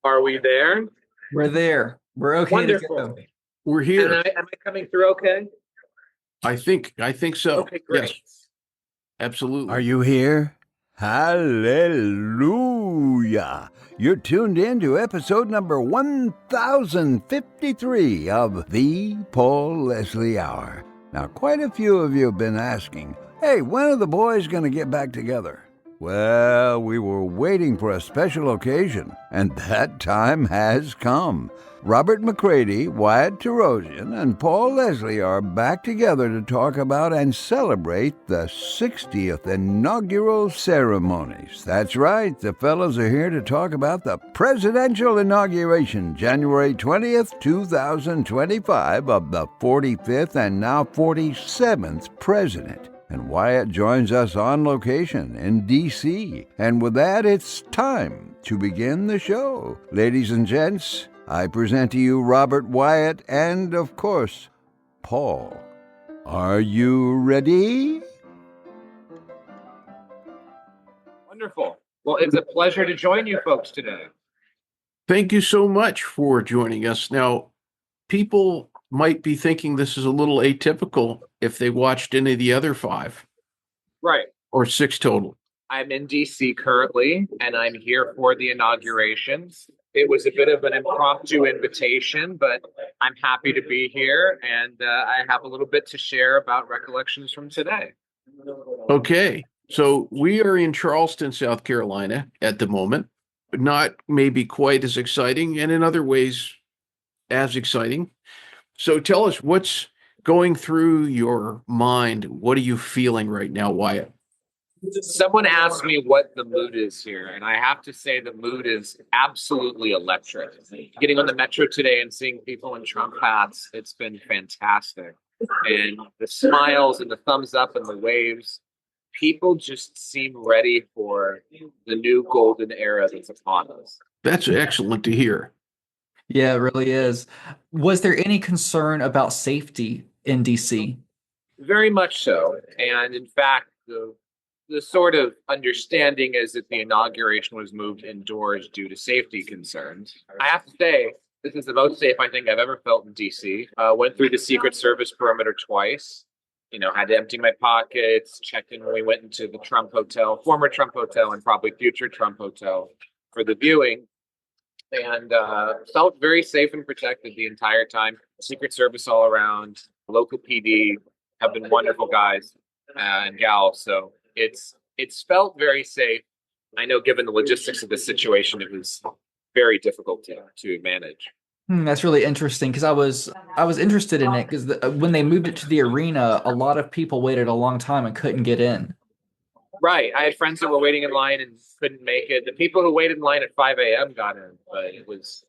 Are we there? We're there. We're okay to Wonderful. go. We're And here. am I coming through okay? I think so. Okay, Yes, great. absolutely. Are you here? Hallelujah! You're tuned in to episode number 1053 of The Paul Leslie Hour. Now, quite a few of you have been asking, hey, when are the boys going to get back together? Well, we were waiting for a special occasion, and that time has come. Robert McCready, Wyatt Torosian, and Paul Leslie are back together to talk about and celebrate the 60th Inaugural Ceremonies. That's right, the fellows are here to talk about the Presidential Inauguration, January 20th, 2025, of the 45th and now 47th President. And Wyatt joins us on location in D.C. And with that, it's time to begin the show. Ladies and gents, I present to you Robert, Wyatt, and, of course, Paul. Are you ready? Wonderful. Well, it's a pleasure to join you folks today. Thank you so much for joining us. Now, people might be thinking this is a little atypical if they watched any of the other five Right. or six total. I'm in DC currently, and I'm here for the inaugurations. It was a bit of an impromptu invitation, but I'm happy to be here, and I have a little bit to share about recollections from today. Okay, so we are in Charleston, South Carolina at the moment. Not maybe quite as exciting, and in other ways as exciting. So tell us what's going through your mind. What are you feeling right now, Wyatt? Someone asked me what the mood is here, and I have to say the mood is absolutely electric. Getting on the metro today and seeing people in Trump hats, it's been fantastic. And the smiles and the thumbs up and the waves, people just seem ready for the new golden era that's upon us. That's excellent to hear. Yeah, it really is. Was there any concern about safety in DC? Very much so. And in fact, the sort of understanding is that the inauguration was moved indoors due to safety concerns. I have to say, this is the most safe I think I've ever felt in DC. Went through the Secret Service perimeter twice. Had to empty my pockets, checked in when we went into the Trump Hotel, former Trump Hotel, and probably future Trump Hotel for the viewing. And felt very safe and protected the entire time. Secret Service all around, local PD have been wonderful guys and gals. So it's felt very safe. I know given the logistics of the situation, it was very difficult to manage. That's really interesting because I was interested in it because when they moved it to the arena, a lot of people waited a long time and couldn't get in. Right. I had friends that were waiting in line and couldn't make it. The people who waited in line at 5 a.m. got in, but it was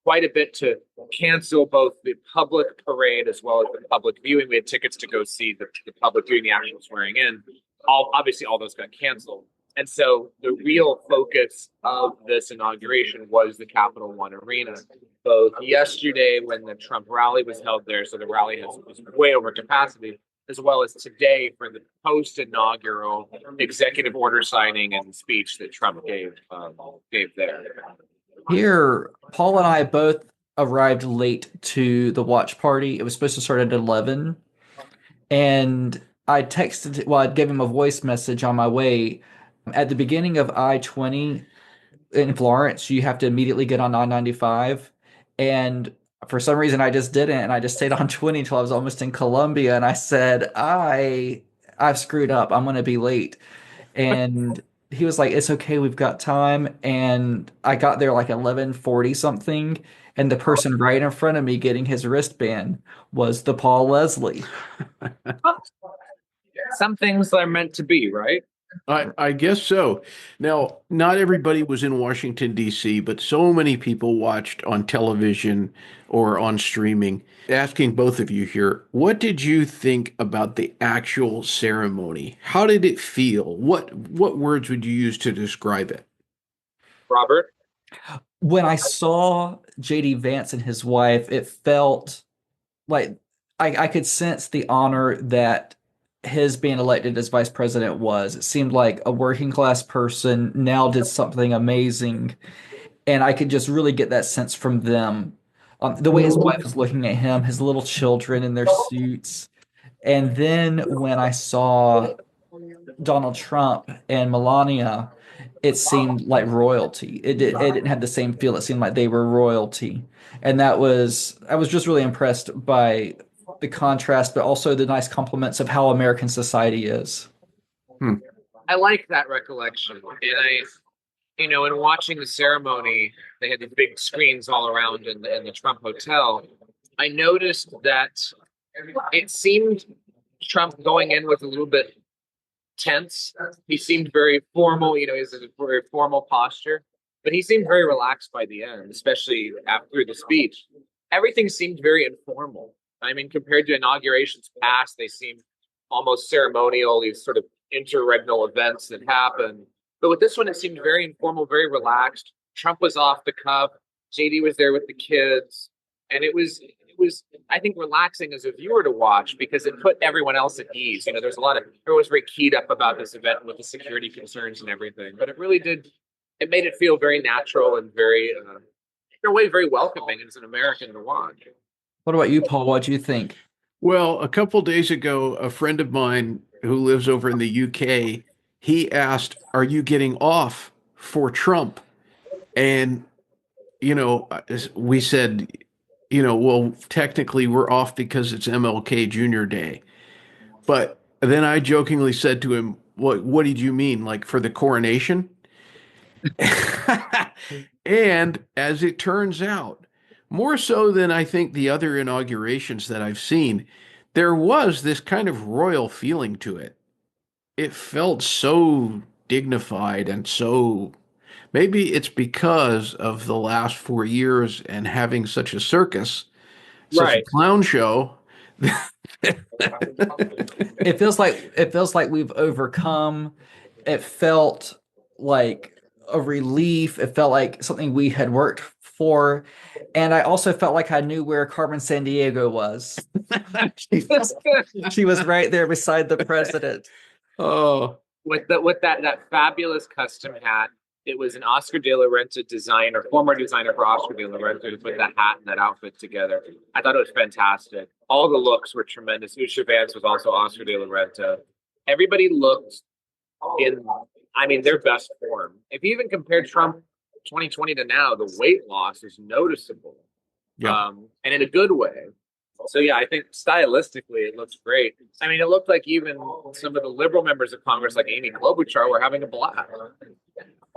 quite a bit to cancel both the public parade as well as the public viewing. We had tickets to go see the public doing the actual swearing in. Obviously, all those got canceled. And so the real focus of this inauguration was the Capital One Arena. Both yesterday when the Trump rally was held there, so the rally was way over capacity, as well as today for the post-inaugural executive order signing and speech that Trump gave there. Here, Paul and I both arrived late to the watch party. It was supposed to start at 11. And I gave him a voice message on my way. At the beginning of I-20 in Florence, you have to immediately get on I-95. And for some reason, I just didn't. And I just stayed on 20 until I was almost in Columbia. And I said, I've screwed up. I'm going to be late. And he was like, it's okay. We've got time. And I got there like 11:40 something. And the person right in front of me getting his wristband was the Paul Leslie. Some things are meant to be, right? I guess so. Now, not everybody was in Washington, D.C., but so many people watched on television or on streaming. Asking both of you here, what did you think about the actual ceremony? How did it feel? What words would you use to describe it? Robert? When I saw J.D. Vance and his wife, it felt like I could sense the honor that his being elected as vice president was. It seemed like a working class person now did something amazing. and I could just really get that sense from them. The way his wife was looking at him, his little children in their suits. And then when I saw Donald Trump and Melania, it seemed like royalty. It didn't have the same feel. It seemed like they were royalty. And I was just really impressed by the contrast, but also the nice compliments of how American society is. I like that recollection. And in watching the ceremony, they had the big screens all around in the Trump Hotel. I noticed that it seemed Trump going in with a little bit tense. He seemed very formal, he has a very formal posture, but he seemed very relaxed by the end, especially after the speech. Everything seemed very informal. I mean, compared to inaugurations past, they seemed almost ceremonial, these sort of interregnal events that happen. But with this one, it seemed very informal, very relaxed. Trump was off the cuff. JD was there with the kids. And it was, I think, relaxing as a viewer to watch because it put everyone else at ease. There's everyone was very keyed up about this event with the security concerns and everything. But it really it made it feel very natural and very, in a way, very welcoming as an American to watch. What about you, Paul? What do you think? Well, a couple days ago, a friend of mine who lives over in the UK, he asked, "Are you getting off for Trump?" And, we said, well, technically we're off because it's MLK Jr. Day. But then I jokingly said to him, what did you mean? Like for the coronation? And as it turns out, more so than I think the other inaugurations that I've seen, there was this kind of royal feeling to it. It felt so dignified and so maybe it's because of the last 4 years and having such a circus, such a clown show. It feels like we've overcome. It felt like a relief. It felt like something we had worked for. And I also felt like I knew where Carmen Sandiego was. She was right there beside the president. Oh, with that fabulous custom hat. It was an Oscar de la Renta designer, former designer for Oscar de la Renta, who put that hat and that outfit together. I thought it was fantastic. All the looks were tremendous. Usha Vance was also Oscar de la Renta. Everybody looked in, their best form. If you even compared Trump 2020 to now, the weight loss is noticeable. Yeah. And in a good way. So, yeah, I think stylistically it looks great. It looked like even some of the liberal members of Congress, like Amy Klobuchar, were having a blast.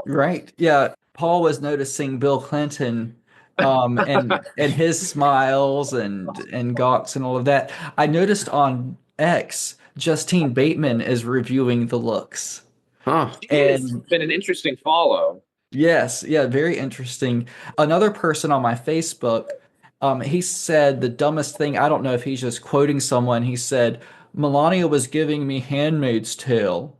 Right. Yeah. Paul was noticing Bill Clinton and his smiles and gawks and all of that. I noticed on X, Justine Bateman is reviewing the looks. Huh. It's been an interesting follow. Yes, yeah, very interesting. Another person on my Facebook, he said the dumbest thing. I don't know if he's just quoting someone. He said, Melania was giving me Handmaid's Tale.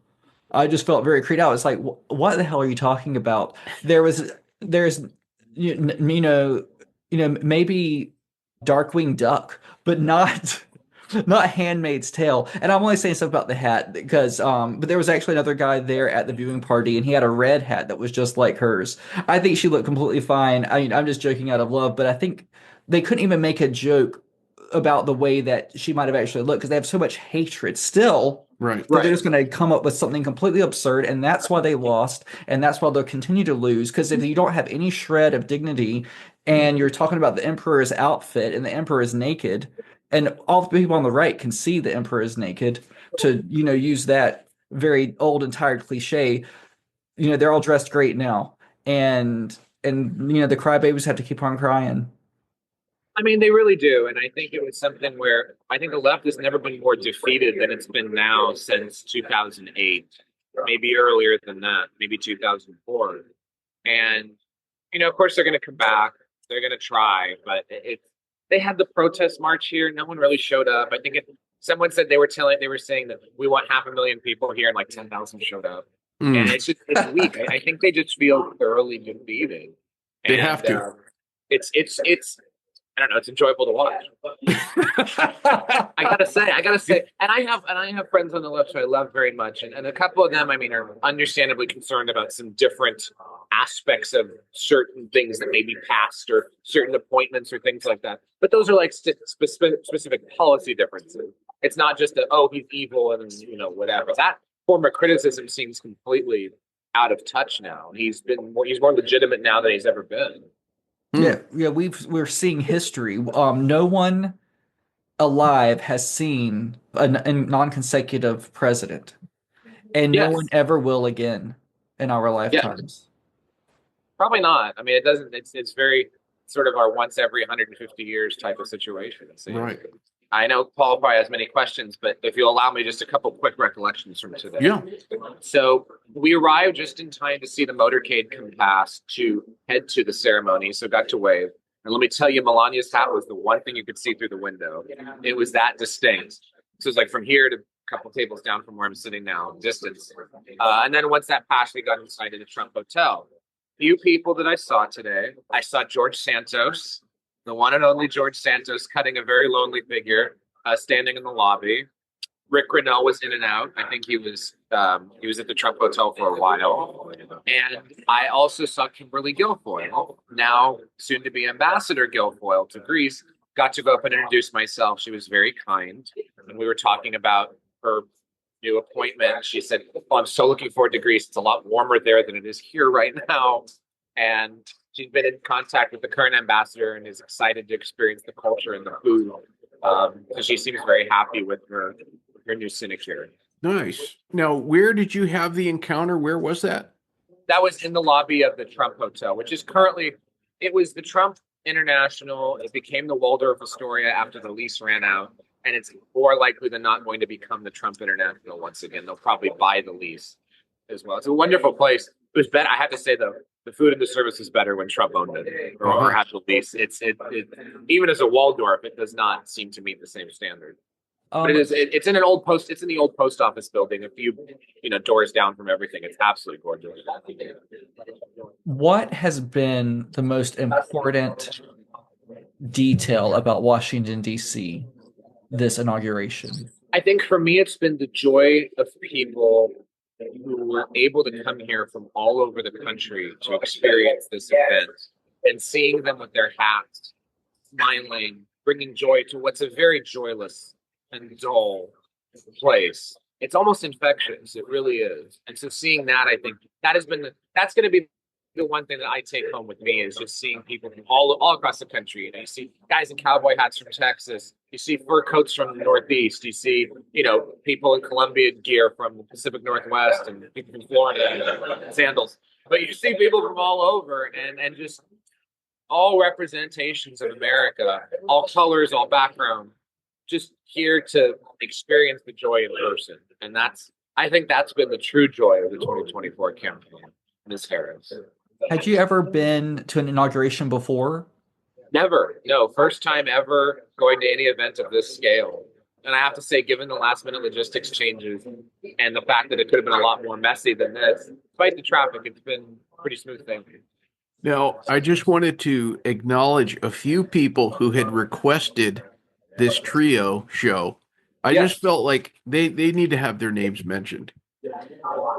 I just felt very creeped out. It's like, what the hell are you talking about? There's, maybe Darkwing Duck, but not Handmaid's Tale. And I'm only saying stuff about the hat because, but there was actually another guy there at the viewing party, and he had a red hat that was just like hers. I think she looked completely fine. I'm just joking out of love, but I think they couldn't even make a joke about the way that she might have actually looked because they have so much hatred still. Right. They're just going to come up with something completely absurd, and that's why they lost, and that's why they'll continue to lose. Because if you don't have any shred of dignity, and you're talking about the emperor's outfit, and the emperor is naked, and all the people on the right can see the emperor is naked, to use that very old and tired cliche, they're all dressed great now, and the crybabies have to keep on crying. They really do. And I think it was something where I think the left has never been more defeated than it's been now since 2008, maybe earlier than that, maybe 2004. And, of course, they're going to come back. They're going to try. But they had the protest march here. No one really showed up. I think someone said they were saying that we want 500,000 people here and like 10,000 showed up. And it's weak. I think they just feel thoroughly defeated. They have to. It's I don't know. It's enjoyable to watch. I gotta say, and I have friends on the left who I love very much, and a couple of them, I mean, are understandably concerned about some different aspects of certain things that may be passed or certain appointments or things like that. But those are like specific policy differences. It's not just that, oh, he's evil and whatever. That form of criticism seems completely out of touch now. He's more legitimate now than he's ever been. Yeah, we're seeing history. No one alive has seen a non-consecutive president, and no Yes. one ever will again in our lifetimes. Probably not. I mean, it doesn't. It's very sort of our once every 150 years type of situation. It seems. Right. I know Paul probably has many questions, but if you'll allow me just a couple quick recollections from today. Yeah. So we arrived just in time to see the motorcade come past to head to the ceremony. So got to wave. And let me tell you, Melania's hat was the one thing you could see through the window. It was that distinct. So it's like from here to a couple tables down from where I'm sitting now, distance. And then once that passed, we got inside to the Trump Hotel. Few people that I saw today. I saw George Santos, the one and only George Santos, cutting a very lonely figure, standing in the lobby. Rick Grinnell was in and out. I think he was at the Trump Hotel for a while. And I also saw Kimberly Guilfoyle, now soon to be Ambassador Guilfoyle to Greece. Got to go up and introduce myself. She was very kind. And we were talking about her new appointment. She said, "Oh, I'm so looking forward to Greece. It's a lot warmer there than it is here right now." And she's been in contact with the current ambassador and is excited to experience the culture and the food. So she seems very happy with her new sinecure. Nice. Now, where did you have the encounter? Where was that? That was in the lobby of the Trump Hotel, which is currently, it was the Trump International. It became the Waldorf Astoria after the lease ran out. And it's more likely than not going to become the Trump International once again. They'll probably buy the lease as well. It's a wonderful place. It was better. I have to say, though, the food and the service is better when Trump owned it or had the lease. It even as a Waldorf, it does not seem to meet the same standard. But it's in an old post. It's in the old post office building. A few doors down from everything. It's absolutely gorgeous. What has been the most important detail about Washington, D.C. this inauguration? I think for me, it's been the joy of people who were able to come here from all over the country to experience this event and seeing them with their hats, smiling, bringing joy to what's a very joyless and dull place. It's almost infectious. It really is. And so seeing that, I think that's going to be the one thing that I take home with me is just seeing people from all across the country. You see guys in cowboy hats from Texas. You see fur coats from the Northeast. You see, people in Columbia gear from the Pacific Northwest and people from Florida and sandals. But you see people from all over and just all representations of America, all colors, all background, just here to experience the joy in person. And I think that's been the true joy of the 2024 campaign, Ms. Harris. Had you ever been to an inauguration before? Never. No, first time ever going to any event of this scale. And I have to say, given the last minute logistics changes and the fact that it could have been a lot more messy than this, despite the traffic, it's been pretty smooth sailing. Now, I just wanted to acknowledge a few people who had requested this trio show. I just felt like they need to have their names mentioned.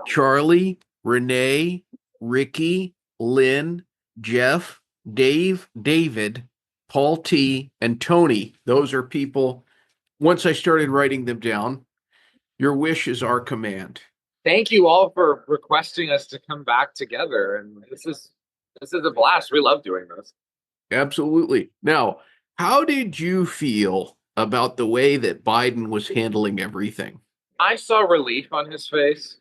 Charlie, Renee, Ricky, Lynn, Jeff, Dave, David, Paul T, and Tony. Those are people, once I started writing them down, your wish is our command. Thank you all for requesting us to come back together. And this is a blast. We love doing this. Absolutely. Now, how did you feel about the way that Biden was handling everything? I saw relief on his face.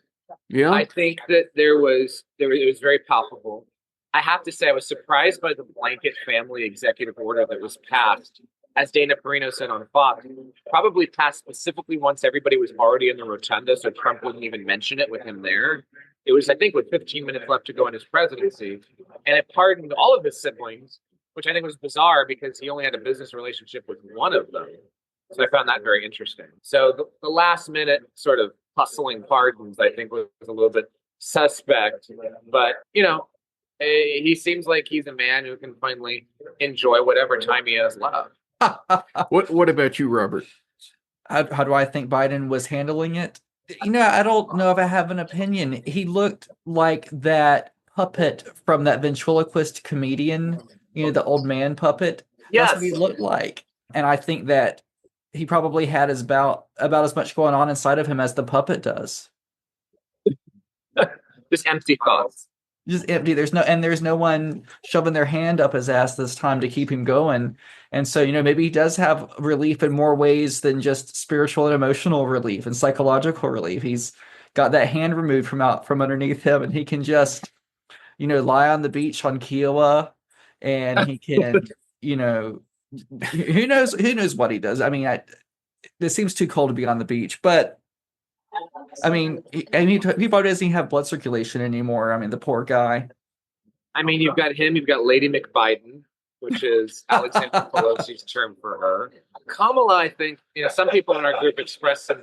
Yeah. I think that it was very palpable. I have to say, I was surprised by the blanket family executive order that was passed, as Dana Perino said on Fox, probably passed specifically once everybody was already in the rotunda, so Trump wouldn't even mention it with him there. It was, I think, with 15 minutes left to go in his presidency, and it pardoned all of his siblings, which I think was bizarre because he only had a business relationship with one of them. So I found that very interesting. So the last minute sort of hustling pardons, I think, was a little bit suspect. But, He seems like he's a man who can finally enjoy whatever time he has left. What about you, Robert? How do I think Biden was handling it? I don't know if I have an opinion. He looked like that puppet from that ventriloquist comedian, the old man puppet. That's what he Yes. looked like. And I think that he probably had about as much going on inside of him as the puppet does. Just empty thoughts. Just empty. There's no one shoving their hand up his ass this time to keep him going. And so, maybe he does have relief in more ways than just spiritual and emotional relief and psychological relief. He's got that hand removed from underneath him, and he can just, lie on the beach on Kiowa, and he can, who knows what he does. I mean, it seems too cold to be on the beach, but I mean, he probably doesn't even have blood circulation anymore. I mean, the poor guy. I mean, you've got him, you've got Lady McBiden, which is Alexander Pelosi's term for her. Kamala, I think, some people in our group expressed a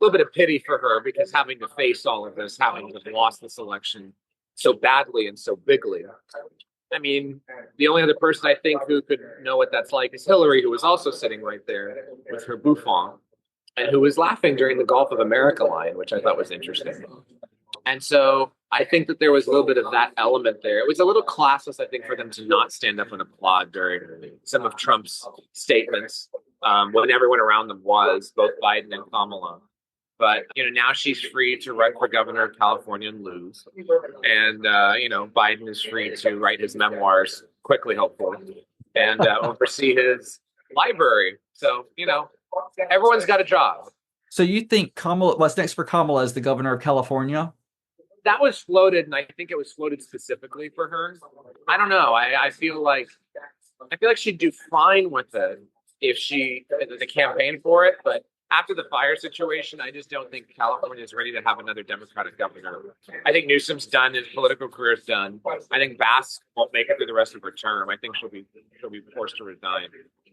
little bit of pity for her because having to face all of this, having to have lost this election so badly and so bigly. I mean, the only other person I think who could know what that's like is Hillary, who was also sitting right there with her bouffant and who was laughing during the Gulf of America line, which I thought was interesting. And so I think that there was a little bit of that element there. It was a little classist, I think, for them to not stand up and applaud during some of Trump's statements when everyone around them was, both Biden and Kamala. But, now she's free to run for governor of California and lose. And, Biden is free to write his memoirs quickly, hopefully, and oversee his library. So, everyone's got a job. So you think what's next for Kamala as the governor of California? That was floated, and I think it was floated specifically for her. I don't know. I feel like she'd do fine with it if she the campaign for it, but after the fire situation, I just don't think California is ready to have another Democratic governor. I think Newsom's done; his political career is done. I think Bass won't make it through the rest of her term. I think she'll be forced to resign.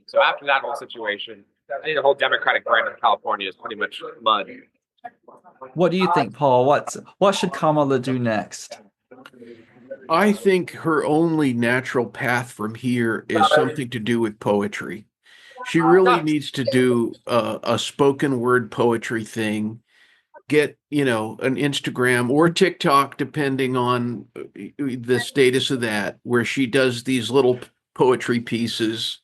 So after that whole situation, I think the whole Democratic brand of California is pretty much mud. What do you think, Paul? What should Kamala do next? I think her only natural path from here is something to do with poetry. She really needs to do a spoken word poetry thing, get, an Instagram or TikTok, depending on the status of that, where she does these little poetry pieces,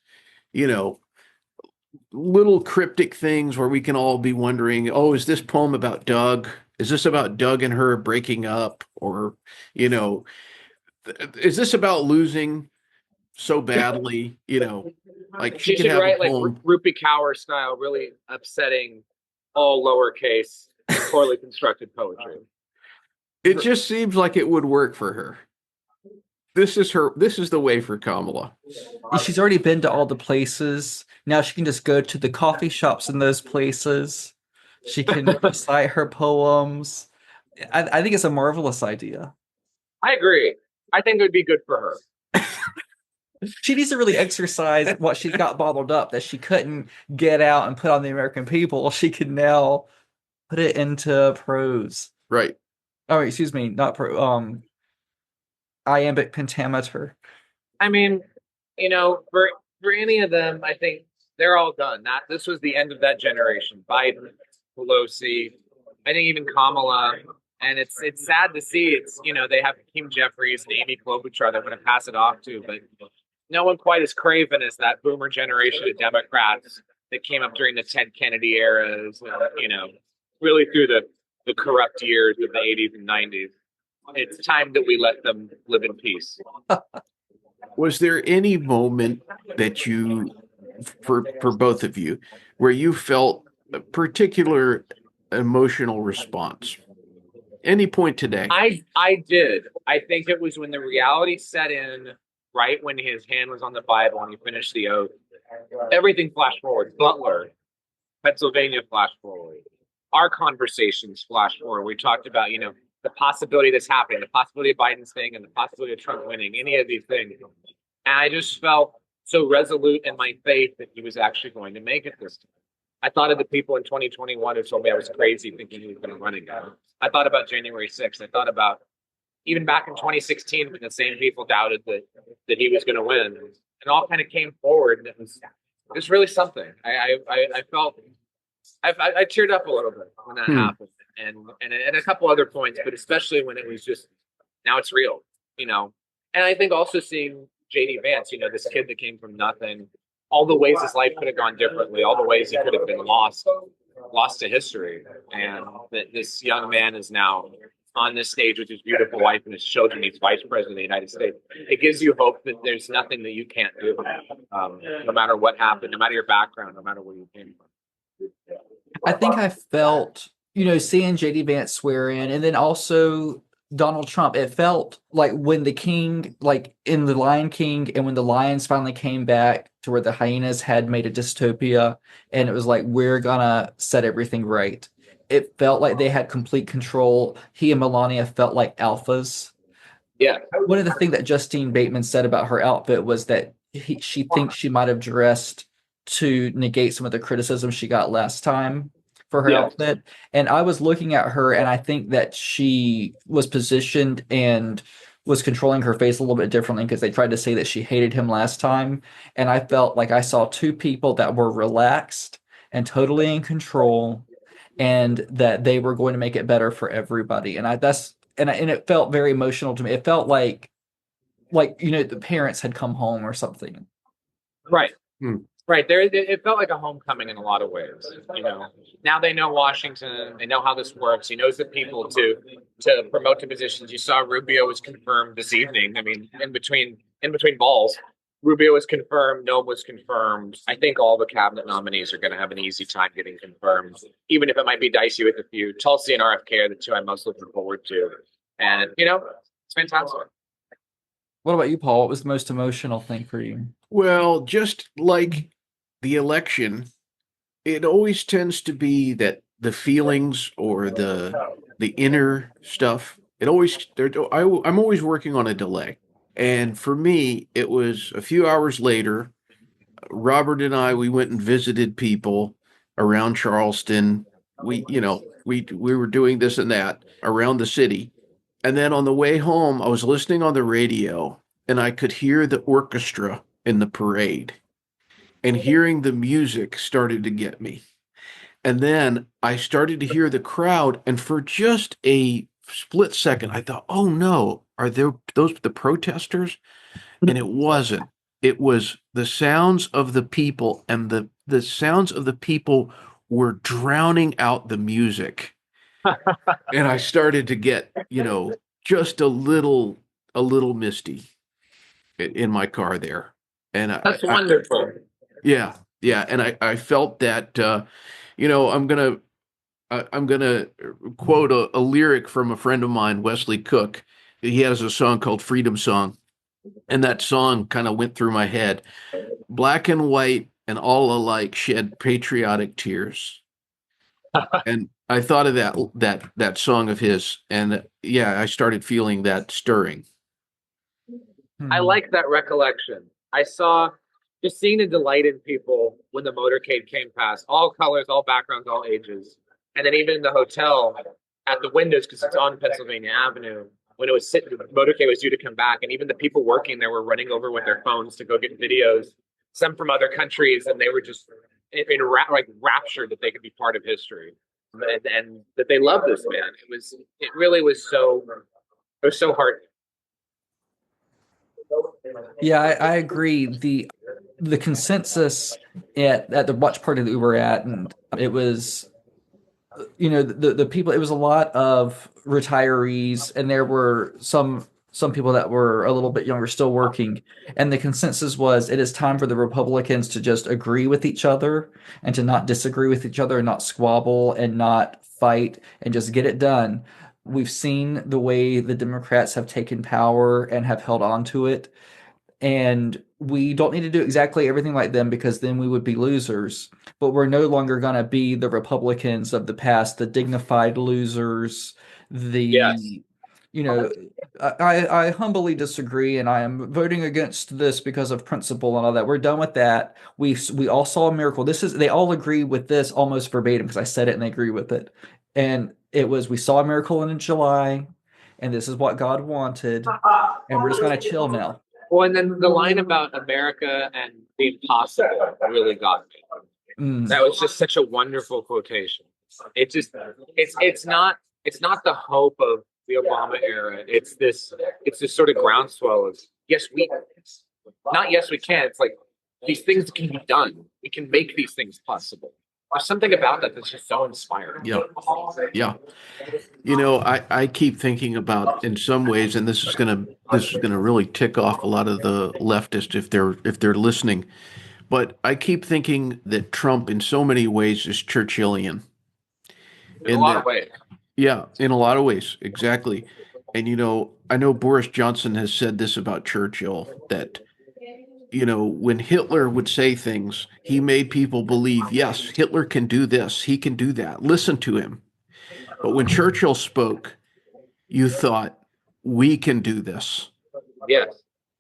little cryptic things where we can all be wondering, oh, is this poem about Doug? Is this about Doug and her breaking up? Or, is this about losing so badly? Like she could should have write a poem. like Rupi Kaur style, really upsetting, all lowercase, poorly constructed poetry. It just seems like it would work for her. This is the way for Kamala. She's already been to all the places. Now she can just go to the coffee shops in those places. She can recite her poems. I think it's a marvelous idea. I agree. I think it would be good for her. She needs to really exercise what she's got bottled up that she couldn't get out and put on the American people. She can now put it into prose. Right. Oh, excuse me, not iambic pentameter. I mean, for any of them, I think they're all done. This was the end of that generation. Biden, Pelosi, I think even Kamala, and it's sad to see. It's they have Hakeem Jeffries and Amy Klobuchar they're going to pass it off to, but no one quite as craven as that boomer generation of Democrats that came up during the Ted Kennedy eras, really through the corrupt years of the 80s and 90s. It's time that we let them live in peace. Was there any moment that you, for both of you, where you felt a particular emotional response? Any point today? I did. I think it was when the reality set in, right when his hand was on the Bible and he finished the oath. Everything flashed forward. Butler, Pennsylvania flashed forward. Our conversations flashed forward. We talked about, the possibility of this happening, the possibility of Biden staying, and the possibility of Trump winning, any of these things. And I just felt so resolute in my faith that he was actually going to make it this time. I thought of the people in 2021 who told me I was crazy thinking he was going to run again. I thought about January 6th. I thought about even back in 2016 when the same people doubted that he was going to win, it all kind of came forward, and it was really something. I felt I teared up a little bit when that happened, and a couple other points, but especially when it was just now it's real, you know. And I think also seeing JD Vance, you know, this kid that came from nothing, all the ways his life could have gone differently, all the ways he could have been lost to history, and that this young man is now on this stage with his beautiful wife and his children. He's vice president of the United States. It gives you hope that there's nothing that you can't do, no matter what happened, no matter your background, no matter where you came from. I think I felt, you know, seeing JD Vance swear in, and then also Donald Trump, it felt like when the king, like in The Lion King, and when the lions finally came back to where the hyenas had made a dystopia, and it was like, we're gonna set everything right. It felt like they had complete control. He and Melania felt like alphas. Yeah. One of the things that Justine Bateman said about her outfit was that she thinks she might have dressed to negate some of the criticism she got last time for her outfit. And I was looking at her, and I think that she was positioned and was controlling her face a little bit differently because they tried to say that she hated him last time. And I felt like I saw two people that were relaxed and totally in control, and that they were going to make it better for everybody. And it felt very emotional to me. It felt like, you know, the parents had come home or something. Right. Right. It felt like a homecoming in a lot of ways. You know, now they know Washington. They know how this works. He knows the people to promote to positions. You saw Rubio was confirmed this evening. I mean, in between balls, Rubio was confirmed. Nome was confirmed. I think all the cabinet nominees are going to have an easy time getting confirmed, even if it might be dicey with a few. Tulsi and RFK are the two I'm most looking forward to. And, you know, it's fantastic. What about you, Paul? What was the most emotional thing for you? Well, just like the election, it always tends to be that the feelings or the inner stuff, I'm always working on a delay. And for me, it was a few hours later. Robert and I, we went and visited people around Charleston. We were doing this and that around the city. And then on the way home, I was listening on the radio, and I could hear the orchestra in the parade. And hearing the music started to get me. And then I started to hear the crowd, and for just a split second, I thought, oh no, are those the protesters? And it wasn't. It was the sounds of the people, and the sounds of the people were drowning out the music. And I started to get, you know, just a little misty in my car there. And That's wonderful. Yeah. And I felt that, you know, I'm gonna quote a lyric from a friend of mine, Wesley Cook. He has a song called Freedom Song, and that song kind of went through my head. Black and white and all alike shed patriotic tears. And I thought of that song of his, and yeah, I started feeling that stirring. I like that recollection. I saw just seeing the delight in people when the motorcade came past, all colors, all backgrounds, all ages. And then even in the hotel at the windows, because it's on Pennsylvania Avenue, when it was sitting, the motorcade was due to come back, and even the people working there were running over with their phones to go get videos, some from other countries, and they were just raptured that they could be part of history, and that they love this man. It really was so heartening. Yeah, I agree. The consensus at the watch party that we were at, and it was, you know, the people, it was a lot of retirees, and there were some people that were a little bit younger still working, and the consensus was it is time for the Republicans to just agree with each other and to not disagree with each other and not squabble and not fight and just get it done. We've seen the way the Democrats have taken power and have held on to it, and we don't need to do exactly everything like them, because then we would be losers. But we're no longer going to be the Republicans of the past, the dignified losers. You know, I humbly disagree, and I am voting against this because of principle and all that. We're done with that. We all saw a miracle. They all agree with this almost verbatim, because I said it and they agree with it. And it was, we saw a miracle in July, and this is what God wanted, and we're just gonna chill now. Well, and then the line about America and the impossible really got me. That was just such a wonderful quotation. It just it's not the hope of the Obama era. It's this sort of groundswell of yes we not yes we can. It's like these things can be done. We can make these things possible. There's something about that that's just so inspiring. Yeah. Yeah. You know, I keep thinking about in some ways, and this is gonna really tick off a lot of the leftists if they're listening. But I keep thinking that Trump in so many ways is Churchillian. In a lot of ways. Yeah, in a lot of ways, exactly. And you know, I know Boris Johnson has said this about Churchill that when Hitler would say things, he made people believe, yes, Hitler can do this, he can do that. Listen to him. But when Churchill spoke, you thought, we can do this. Yes.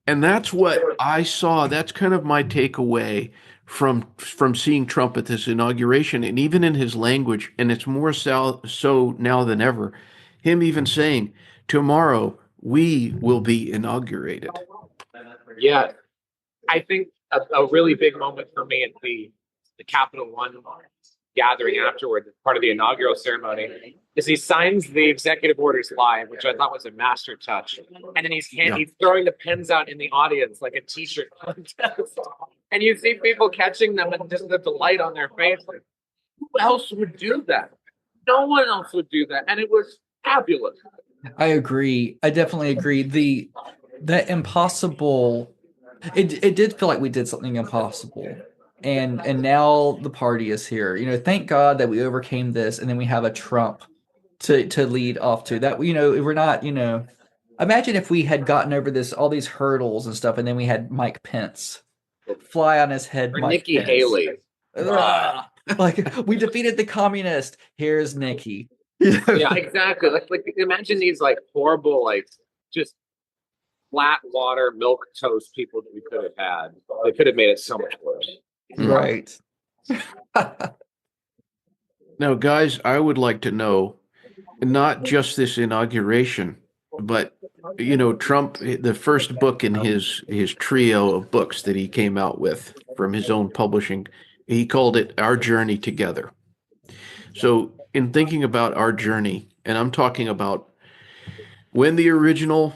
And that's what I saw. That's kind of my takeaway from seeing Trump at this inauguration, and even in his language, and it's more so now than ever, him even saying, tomorrow we will be inaugurated. Yeah. I think a really big moment for me at the Capital One gathering afterward, part of the inaugural ceremony, is he signs the executive orders live, which I thought was a master touch. And then he's throwing the pens out in the audience like a t-shirt contest. And you see people catching them and just the delight on their face. Like, who else would do that? No one else would do that. And it was fabulous. I agree. I definitely agree. That impossible, it did feel like we did something impossible. And now the party is here. Thank God that we overcame this, and then we have a Trump to lead off to that. We're not, imagine if we had gotten over all these hurdles and stuff, and then we had Mike Pence fly on his head. Or Mike Nikki Pence. Haley. Like, we defeated the communist. Here's Nikki. Yeah, exactly. Like imagine these horrible, just flat water milk toast people that we could have had. They could have made it so much worse. Right. Now, guys, I would like to know, not just this inauguration, but Trump, the first book in his trio of books that he came out with from his own publishing, he called it Our Journey Together. So in thinking about our journey, and I'm talking about when the original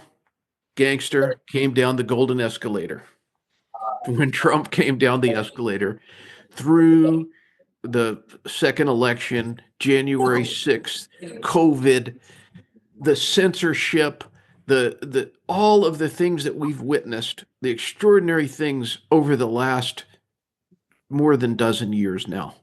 gangster came down the golden escalator, when Trump came down the escalator, through the second election, January 6th, COVID, the censorship, the all of the things that we've witnessed, the extraordinary things over the last more than dozen years now.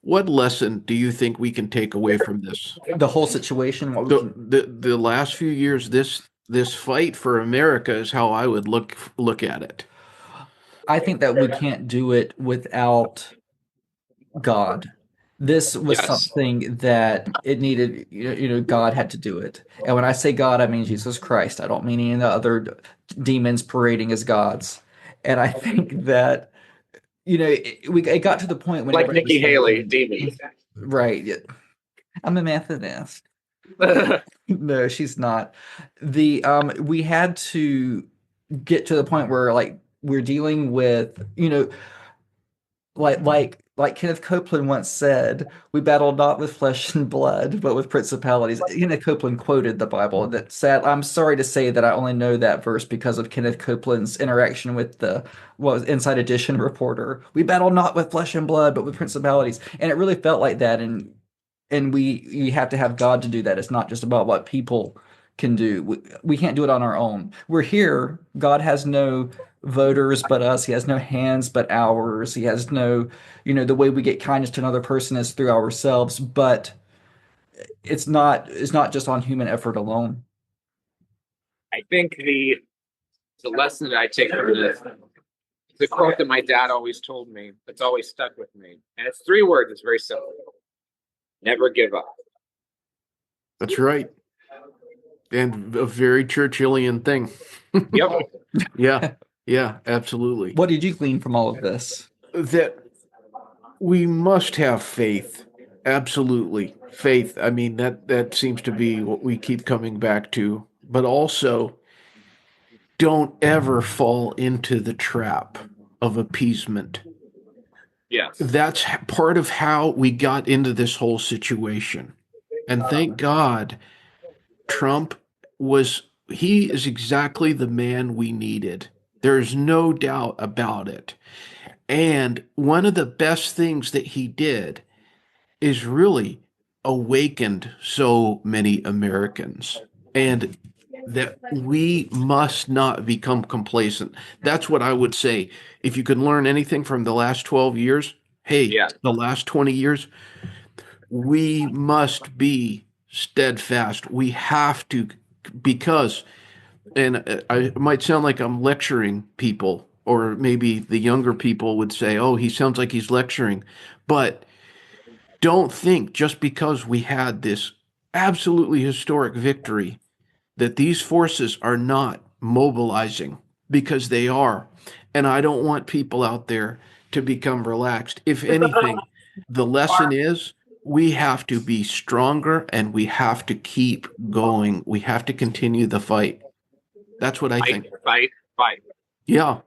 What lesson do you think we can take away from this? The whole situation. The last few years, this fight for America is how I would look at it. I think that we can't do it without God. This was something that it needed, God had to do it. And when I say God, I mean Jesus Christ. I don't mean any of the other demons parading as gods. And I think that, it got to the point when like Nikki Haley, demons. Right. I'm a Methodist. No, she's not. We had to get to the point where we're dealing with, like Kenneth Copeland once said, we battle not with flesh and blood, but with principalities. Kenneth Copeland quoted the Bible. That said, I'm sorry to say that I only know that verse because of Kenneth Copeland's interaction with the Inside Edition reporter. We battle not with flesh and blood, but with principalities. And it really felt like that. And we have to have God to do that. It's not just about what people can do. We can't do it on our own. We're here. God has no voters but us. He has no hands but ours. He has no, the way we get kindness to another person is through ourselves, but it's not just on human effort alone. I think the lesson that I take from this, the quote that my dad always told me, that's always stuck with me. And it's 3 words. It's very simple. Never give up. That's right. And a very Churchillian thing. Yep. Yeah, absolutely. What did you glean from all of this? That we must have faith Absolutely. Faith. I mean, that seems to be what we keep coming back to. But also, don't ever fall into the trap of appeasement. Yes. That's part of how we got into this whole situation. And thank God Trump he is exactly the man we needed. There's no doubt about it. And one of the best things that he did is really awakened so many Americans, and that we must not become complacent. That's what I would say. If you could learn anything from the last 12 years, hey, Yeah. the last 20 years, we must be steadfast. We have to, because, and I it might sound like I'm lecturing people, or maybe the younger people would say, oh, he sounds like he's lecturing. But don't think just because we had this absolutely historic victory that these forces are not mobilizing, because they are. And I don't want people out there to become relaxed. If anything, the lesson is we have to be stronger and we have to keep going. We have to continue the fight. That's what I think. Fight. Yeah.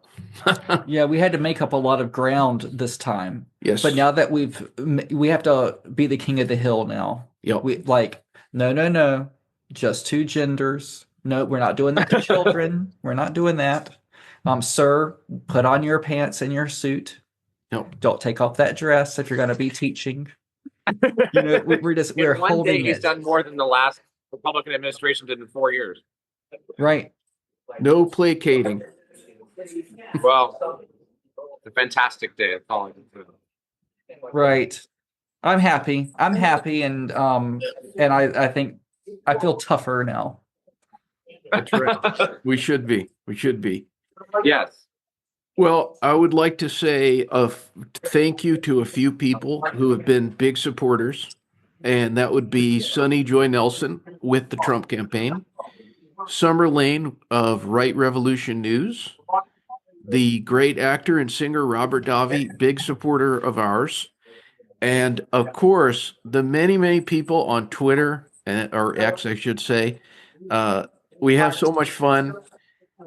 Yeah, we had to make up a lot of ground this time. Yes. But now that we have to be the king of the hill now. Yep. We no, just two genders. No, we're not doing that to children. We're not doing that. Sir, put on your pants and your suit. Nope. Don't take off that dress if you're going to be teaching. We're one holding day he's it. done more than the last Republican administration did in 4 years. Right. No placating. Well, it's a fantastic day. That's all I can say. Right. I'm happy. And I think I feel tougher now. That's right. We should be. Yes. Well, I would like to say a thank you to a few people who have been big supporters, and that would be Sonny Joy Nelson with the Trump campaign, Summer Lane of Right Revolution News, the great actor and singer Robert Davi, big supporter of ours, and of course, the many, many people on Twitter, or X, I should say. We have so much fun.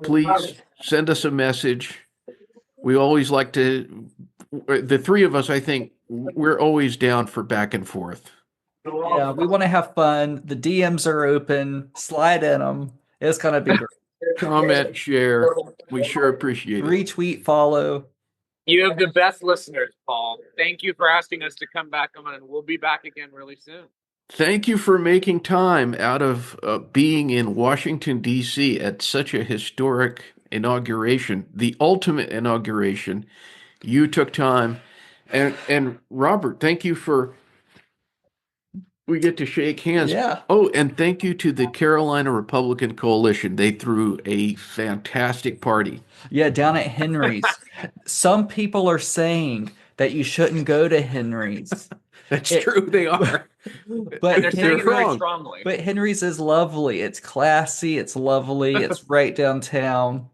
Please send us a message. We always like to, the three of us, I think, we're always down for back and forth. Yeah, we want to have fun. The DMs are open. Slide in them. It's going to be great. Comment, share. We sure appreciate it. Retweet, follow. You have the best listeners, Paul. Thank you for asking us to come back on, and we'll be back again really soon. Thank you for making time out of being in Washington, D.C. at such a historic inauguration, the ultimate inauguration. You took time. And Robert, thank you for, we get to shake hands. Yeah. Oh, and thank you to the Carolina Republican Coalition. They threw a fantastic party. Yeah, down at Henry's. Some people are saying that you shouldn't go to Henry's. That's true, they are. But They're saying it very wrong. strongly. But Henry's is lovely. It's classy. It's lovely. It's right downtown.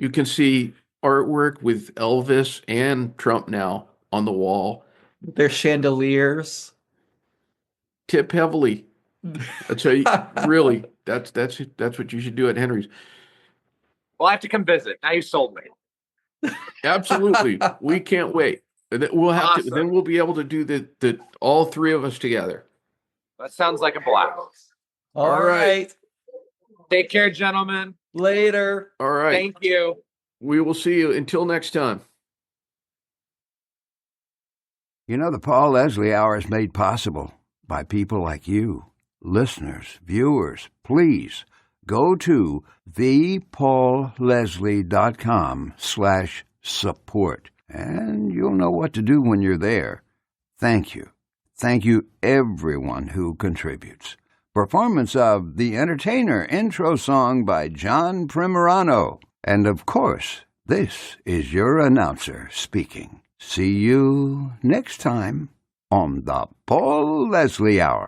You can see artwork with Elvis and Trump now on the wall. There's chandeliers. Tip heavily. That's how you, really, that's what you should do at Henry's. Well, I have to come visit. Now you sold me. Absolutely. We can't wait. And then we'll have to, then we'll be able to do the all three of us together. That sounds like a blast. All right. Take care, gentlemen. Later. All right. Thank you. We will see you until next time. You know, the Paul Leslie Hour is made possible by people like you, listeners, viewers. Please go to thepaulleslie.com/support, and you'll know what to do when you're there. Thank you. Thank you, everyone who contributes. Performance of The Entertainer intro song by John Primorano. And of course, this is your announcer speaking. See you next time on the Paul Leslie Hour.